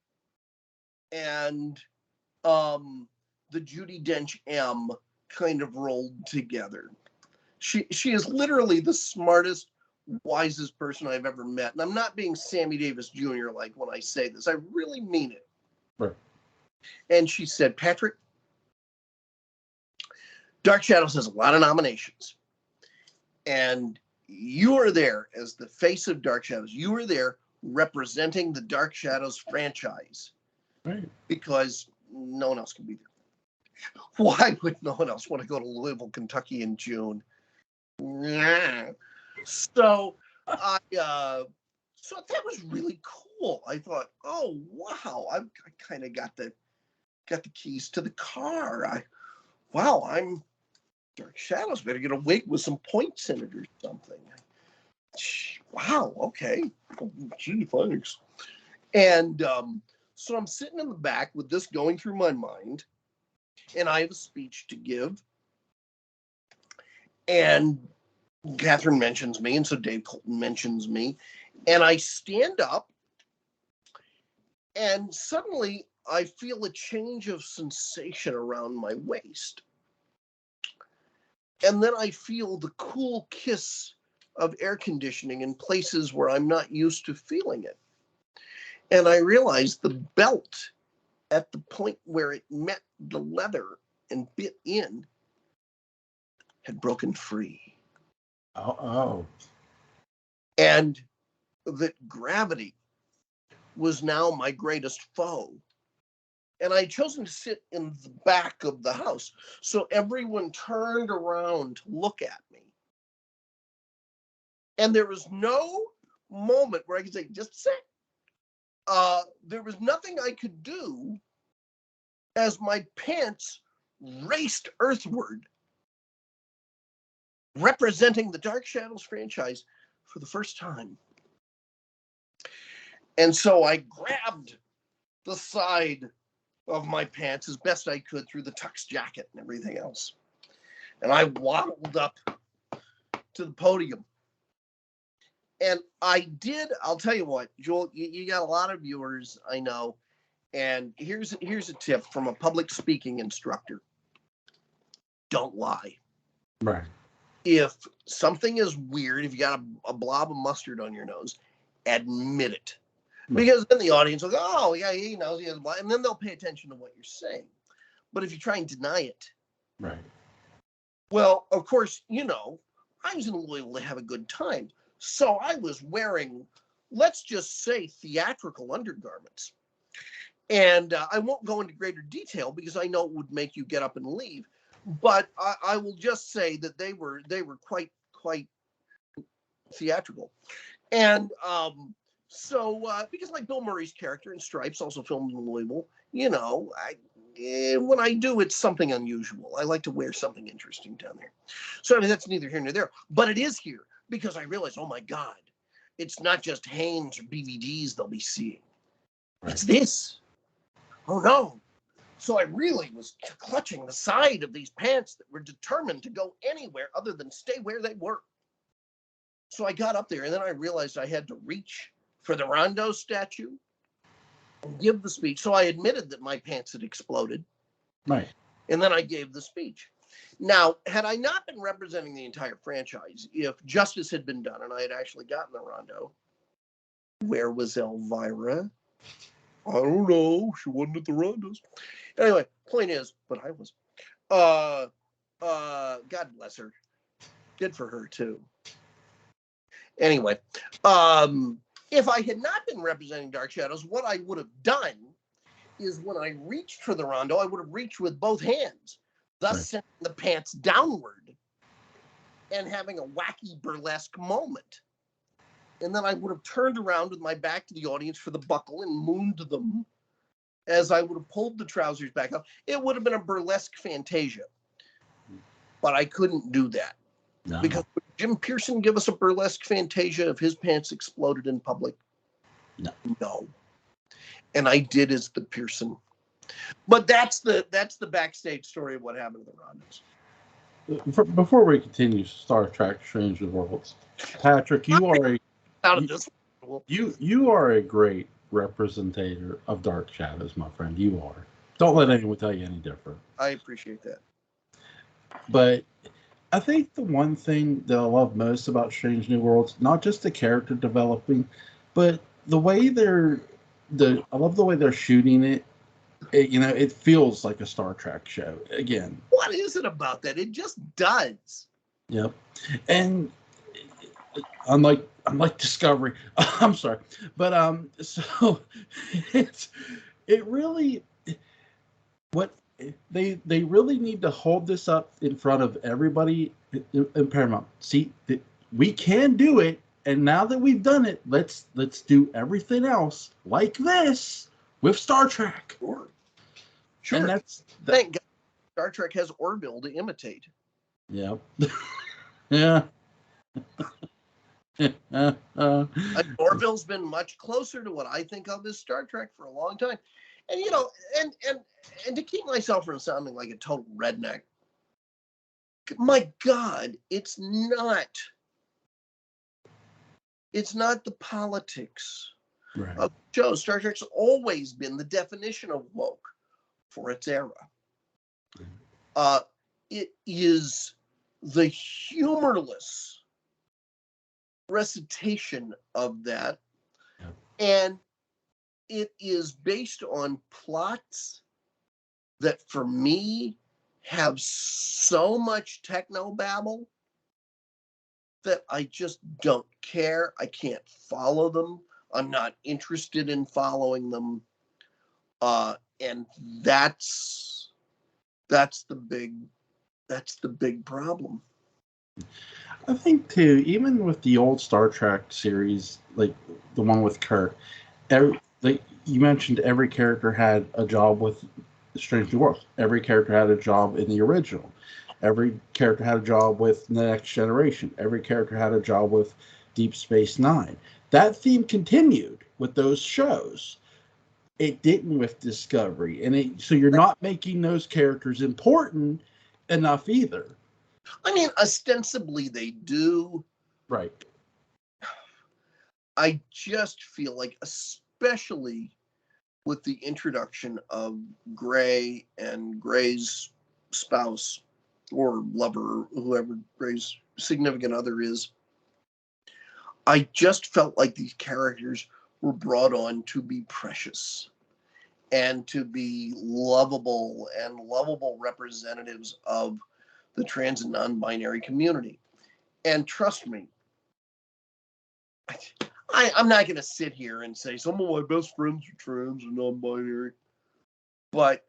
and the Judi Dench M kind of rolled together. She is literally the smartest, wisest person I've ever met. And I'm not being Sammy Davis Jr. like when I say this. I really mean it. Right. And she said, Patrick, Dark Shadows has a lot of nominations. And you are there as the face of Dark Shadows. You are there representing the Dark Shadows franchise. Right. Because no one else can be there. Why would no one else want to go to Louisville, Kentucky in June? So so that was really cool. I thought, oh wow, I kind of got the keys to the car. I'm Dark Shadows. Better get a wig with some points in it or something. Wow. Okay. Oh, gee, thanks. And so I'm sitting in the back with this going through my mind, and I have a speech to give. And Catherine mentions me, and so Dave Colton mentions me, and I stand up, and suddenly I feel a change of sensation around my waist. And then I feel the cool kiss of air conditioning in places where I'm not used to feeling it. And I realized the belt at the point where it met the leather and bit in had broken free. Oh. And that gravity was now my greatest foe. And I had chosen to sit in the back of the house. So everyone turned around to look at me. And there was no moment where I could say, just a sec. There was nothing I could do as my pants raced earthward, representing the Dark Shadows franchise for the first time. And so I grabbed the side of my pants as best I could through the tux jacket and everything else. And I waddled up to the podium. And I'll tell you what, Joel, you got a lot of viewers, I know. And here's a tip from a public speaking instructor. Don't lie. Right. If something is weird, if you got a blob of mustard on your nose, admit it. Because then the audience will go, oh, yeah, he knows he has a blob. And then they'll pay attention to what you're saying. But if you try and deny it. Right. Well, of course, I was in Louisville to have a good time. So I was wearing, let's just say, theatrical undergarments. And I won't go into greater detail because I know it would make you get up and leave. But I will just say that they were quite theatrical. And so because like Bill Murray's character in Stripes, also filmed in Louisville, when I do, it's something unusual. I like to wear something interesting down there. So I mean, that's neither here nor there. But it is here because I realized, oh my God, it's not just Hanes or BVDs they'll be seeing. Right. It's this. Oh no. So I really was clutching the side of these pants that were determined to go anywhere other than stay where they were. So I got up there and then I realized I had to reach for the Rondo statue and give the speech. So I admitted that my pants had exploded. Right. And then I gave the speech. Now, had I not been representing the entire franchise, if justice had been done and I had actually gotten the Rondo, where was Elvira? I don't know. She wasn't at the Rondos. Anyway, point is, but I was. God bless her. Good for her too. Anyway, if I had not been representing Dark Shadows, what I would have done is when I reached for the Rondo, I would have reached with both hands, thus sending the pants downward and having a wacky burlesque moment. And then I would have turned around with my back to the audience for the buckle and mooned them as I would have pulled the trousers back up. It would have been a burlesque fantasia. But I couldn't do that. No. Because would Jim Pearson give us a burlesque fantasia if his pants exploded in public? No. And I did as the Pearson. But that's the backstage story of what happened to the Rondos. Before we continue Star Trek Strange New Worlds, Patrick, you are a great representative of Dark Shadows, my friend. You are. Don't let anyone tell you any different. I appreciate that. But I think the one thing that I love most about Strange New Worlds, not just the character developing, but the way I love the way they're shooting it. It feels like a Star Trek show again. What is it about that? It just does. Yep. And unlike Discovery, I'm sorry, but so it really what they really need to hold this up in front of everybody in Paramount. See, we can do it, and now that we've done it, let's do everything else like this with Star Trek. Sure. And thank God Star Trek has Orville to imitate. Yeah. Yeah. Orville's been much closer to what I think of as Star Trek for a long time. And and to keep myself from sounding like a total redneck, my God, it's not It's not the politics Right. of the show. Star Trek's always been the definition of woke for its era. It is the humorless recitation of that. Yeah. And it is based on plots that, for me, have so much technobabble that I just don't care. I can't follow them. I'm not interested in following them. And that's the big problem. I think too, even with the old Star Trek series, like the one with Kirk, like you mentioned, every character had a job with Strange New Worlds. Every character had a job in the original. Every character had a job with The Next Generation. Every character had a job with Deep Space Nine. That theme continued with those shows. It didn't with Discovery, and so you're not making those characters important enough either. I mean, ostensibly they do. Right. I just feel like, especially with the introduction of Gray and Gray's spouse or lover, whoever Gray's significant other is, I just felt like these characters were brought on to be precious and to be lovable and lovable representatives of the trans and non-binary community. And trust me, I'm not going to sit here and say some of my best friends are trans and non-binary, but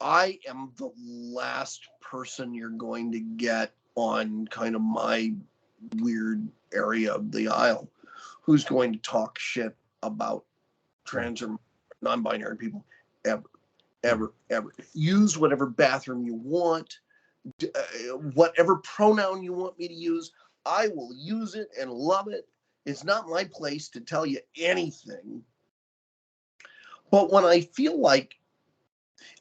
I am the last person you're going to get on kind of my weird area of the aisle who's going to talk shit about trans or non-binary people ever. Use whatever bathroom you want, whatever pronoun you want me to use. I will use it and love it. It's not my place to tell you anything. But when I feel like,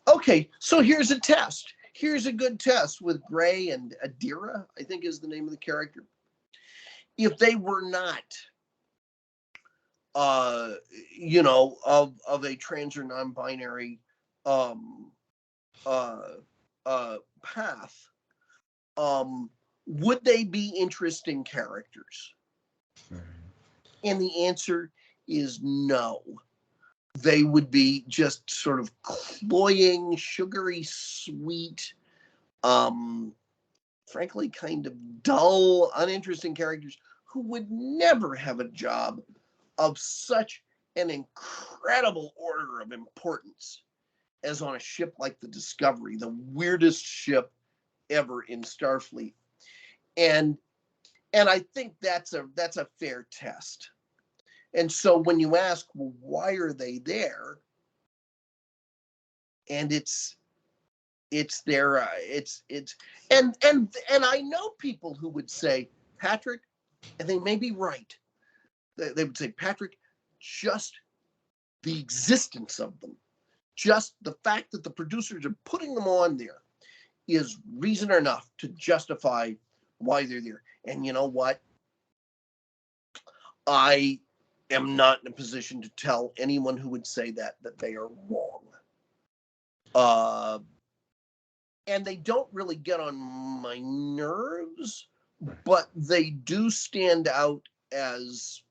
okay, so here's a test. Here's a good test with Gray and Adira, I think is the name of the character. If they were not, of a trans or non-binary path, would they be interesting characters? And the answer is no. They would be just sort of cloying, sugary, sweet, frankly, kind of dull, uninteresting characters who would never have a job of such an incredible order of importance as on a ship like the Discovery, the weirdest ship ever in Starfleet. And I think that's a fair test. And so when you ask, well, why are they there? And it's their and I know people who would say, Patrick, and they may be right. They would say, Patrick, just the existence of them, just the fact that the producers are putting them on there is reason enough to justify why they're there. And you know what? I am not in a position to tell anyone who would say that they are wrong. And they don't really get on my nerves, but they do stand out as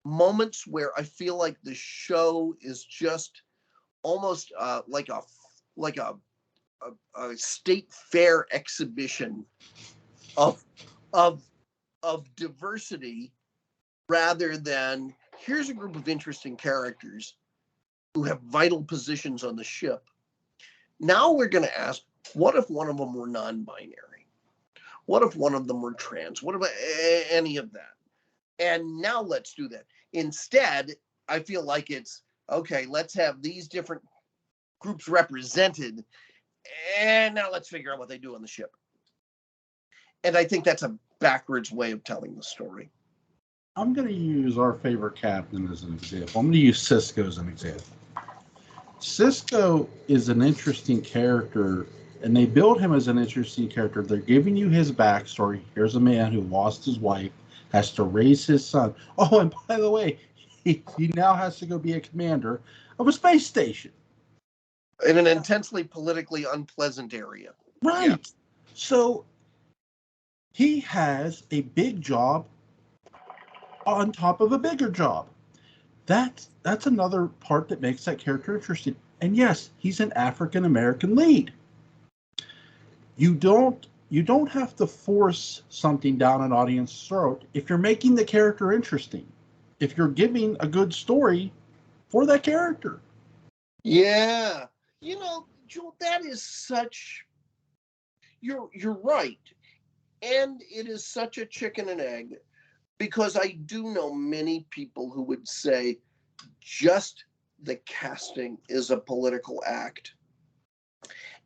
moments where I feel like the show is just almost like a state fair exhibition of diversity, rather than here's a group of interesting characters who have vital positions on the ship. Now we're going to ask, what if one of them were non-binary? What if one of them were trans? What about any of that? And now let's do that. Instead, I feel like it's, okay, let's have these different groups represented, and now let's figure out what they do on the ship. And I think that's a backwards way of telling the story. I'm going to use our favorite captain as an example. I'm going to use Sisko as an example. Sisko is an interesting character, and they build him as an interesting character. They're giving you his backstory. Here's a man who lost his wife has to raise his son. Oh, and by the way, he now has to go be a commander of a space station. In an intensely politically unpleasant area. Right. Yeah. So he has a big job on top of a bigger job. That's another part that makes that character interesting. And yes, he's an African American lead. You don't have to force something down an audience's throat if you're making the character interesting. If you're giving a good story for that character. Yeah. Joel, that is such you're right. And it is such a chicken and egg, because I do know many people who would say just the casting is a political act.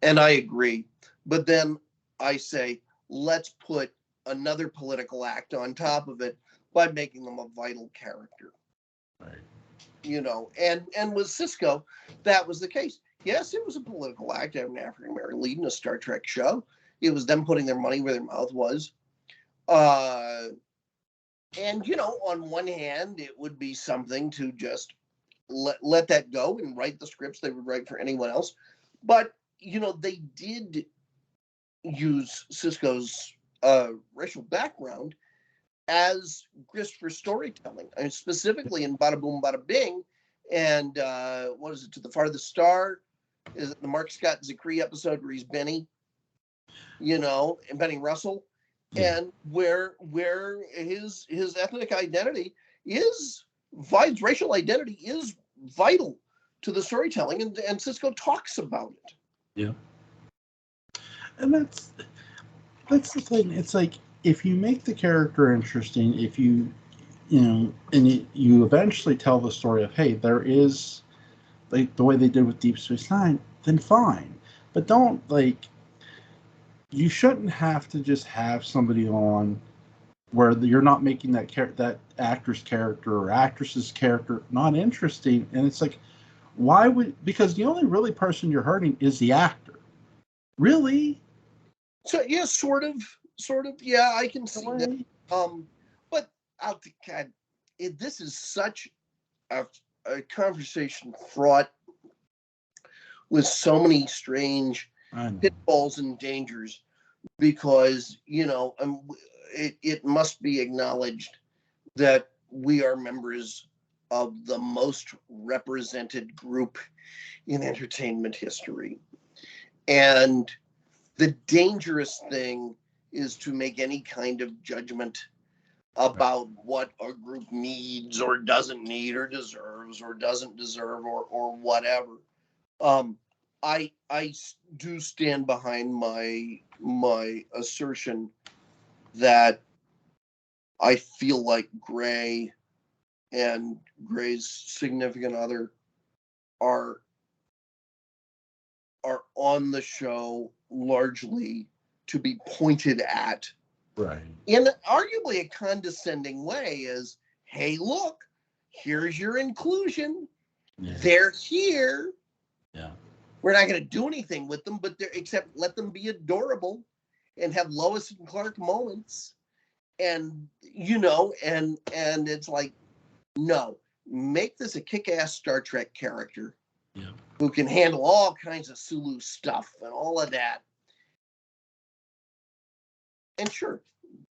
And I agree. But then I say, let's put another political act on top of it by making them a vital character. Right. And with Cisco, that was the case. Yes, it was a political act to have an African American lead in a Star Trek show. It was them putting their money where their mouth was. And, on one hand, it would be something to just let that go and write the scripts they would write for anyone else. But, they did use Cisco's racial background as grist for storytelling. I mean, specifically in Bada Boom Bada Bing, and what is it, To the Farthest Star? Is it the Mark Scott Zachary episode where he's Benny? And Benny Russell, and where his ethnic identity is racial identity is vital to the storytelling, and Cisco talks about it. Yeah. And that's the thing. It's like, if you make the character interesting, if you eventually tell the story of, hey, there is, like the way they did with Deep Space Nine, then fine. But don't, you shouldn't have to just have somebody on where you're not making that actor's character or actress's character not interesting. And it's like, because the only really person you're hurting is the actor. Really? So yeah, sort of. Yeah, I can see that. But God, this is such a conversation fraught with so many strange pitfalls and dangers, because it must be acknowledged that we are members of the most represented group in entertainment history, and the dangerous thing is to make any kind of judgment about what a group needs or doesn't need or deserves or doesn't deserve or whatever. I do stand behind my assertion that I feel like Gray and Gray's significant other are on the show largely to be pointed at, right, in arguably a condescending way, is, hey, look, here's your inclusion. Yeah. They're here. Yeah. We're not going to do anything with them, except let them be adorable and have Lois and Clark moments. And, and it's like, no, make this a kick-ass Star Trek character. Yeah. Who can handle all kinds of Sulu stuff and all of that. And sure,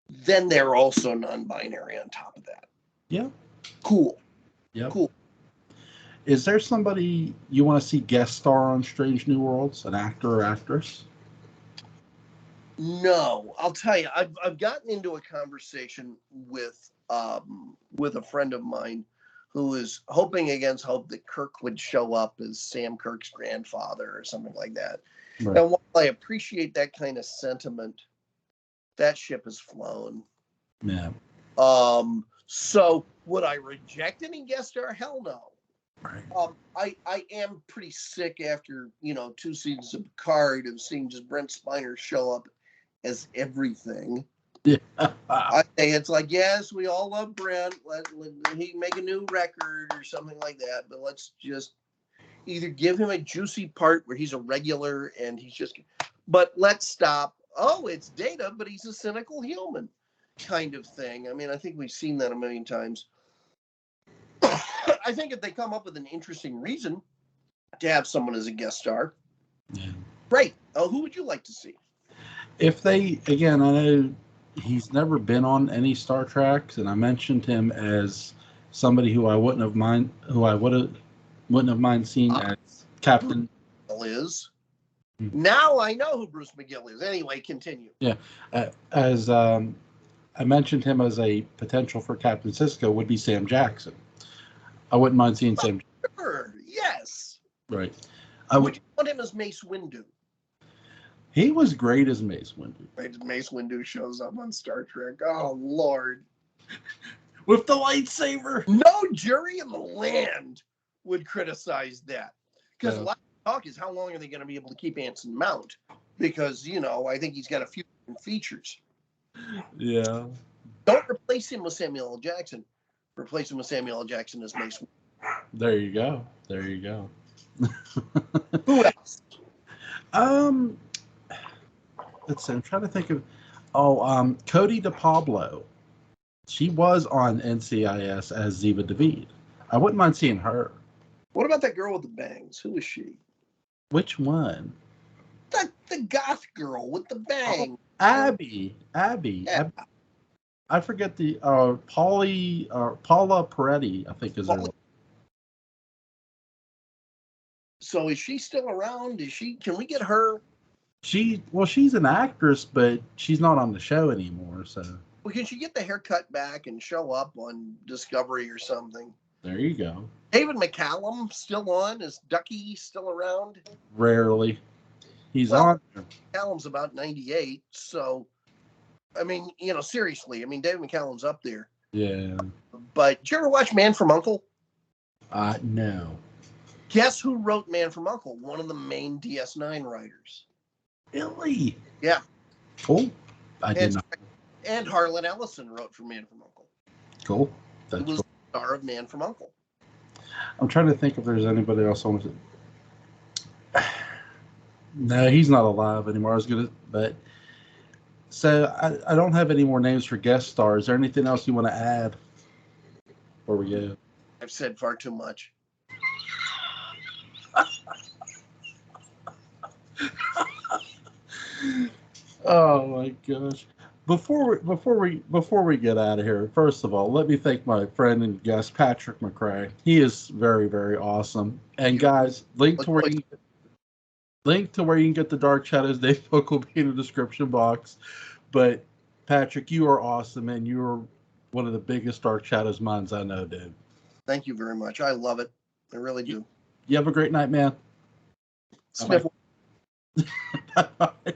then they're also non-binary on top of that. Yeah. Cool. Yeah. Cool. Is there somebody you want to see guest star on Strange New Worlds, an actor or actress? No, I'll tell you, I've gotten into a conversation with a friend of mine who is hoping against hope that Kirk would show up as Sam Kirk's grandfather or something like that. Right. And while I appreciate that kind of sentiment, that ship has flown. Yeah. So would I reject any guest star? Hell no. Right. I am pretty sick after 2 seasons of Picard of seeing just Brent Spiner show up as everything. Yeah. I say it's like, yes, we all love Brent. Let he make a new record or something like that. But let's just either give him a juicy part where he's a regular and he's just. But let's stop. Oh, it's Data, but he's a cynical human. kind of thing. I mean, I think we've seen that a million times. I think if they come up with an interesting reason to have someone as a guest star, great. Who would you like to see? If they, again, I know he's never been on any Star Treks, and I mentioned him as somebody who I wouldn't have mind seeing as Captain. Is. Now I know who Bruce McGill is. Anyway, continue. Yeah, as I mentioned him as a potential for Captain Sisko would be Sam Jackson. I wouldn't mind seeing Sam. Sure, yes. Right. Would you want him as Mace Windu? He was great as Mace Windu. Mace Windu shows up on Star Trek. Oh, Lord. With the lightsaber. No jury in the land would criticize that. Because a lot of talk is how long are they going to be able to keep Anson Mount? Because, I think he's got a few features. Yeah. Don't replace him with Samuel L. Jackson. Replace him with Samuel L. Jackson as Mace Windu. There you go. There you go. Who else? Let's see. I'm trying to think of. Cody DePablo. She was on NCIS as Ziva David. I wouldn't mind seeing her. What about that girl with the bangs? Who is she? Which one? The goth girl with the bangs. Abby. Yeah. I forget the Paula Peretti, I think is her name. So is she still around? Can we get her? She's an actress, but she's not on the show anymore, so. Well, can she get the haircut back and show up on Discovery or something? There you go. David McCallum still on? Is Ducky still around? Rarely. He's on. McCallum's about 98, so I mean, seriously. I mean, David McCallum's up there. Yeah. But did you ever watch Man from U.N.C.L.E.? No. Guess who wrote Man from U.N.C.L.E.? One of the main DS9 writers. Really? Yeah. Cool. I did not. And Harlan Ellison wrote for Man from U.N.C.L.E. Cool. He was the star of Man from U.N.C.L.E. I'm trying to think if there's anybody else on it. No, he's not alive anymore. So I don't have any more names for guest stars. Is there anything else you want to add before we go? I've said far too much. Oh my gosh. Before we get out of here, first of all, let me thank my friend and guest Patrick McCray. He is very, very awesome. And guys, link to where you can get the Dark Shadows Dave book will be in the description box. But Patrick, you are awesome, and you're one of the biggest Dark Shadows minds I know, dude. Thank you very much. I love it. I really do. You have a great night, man. Smith. Bye-bye.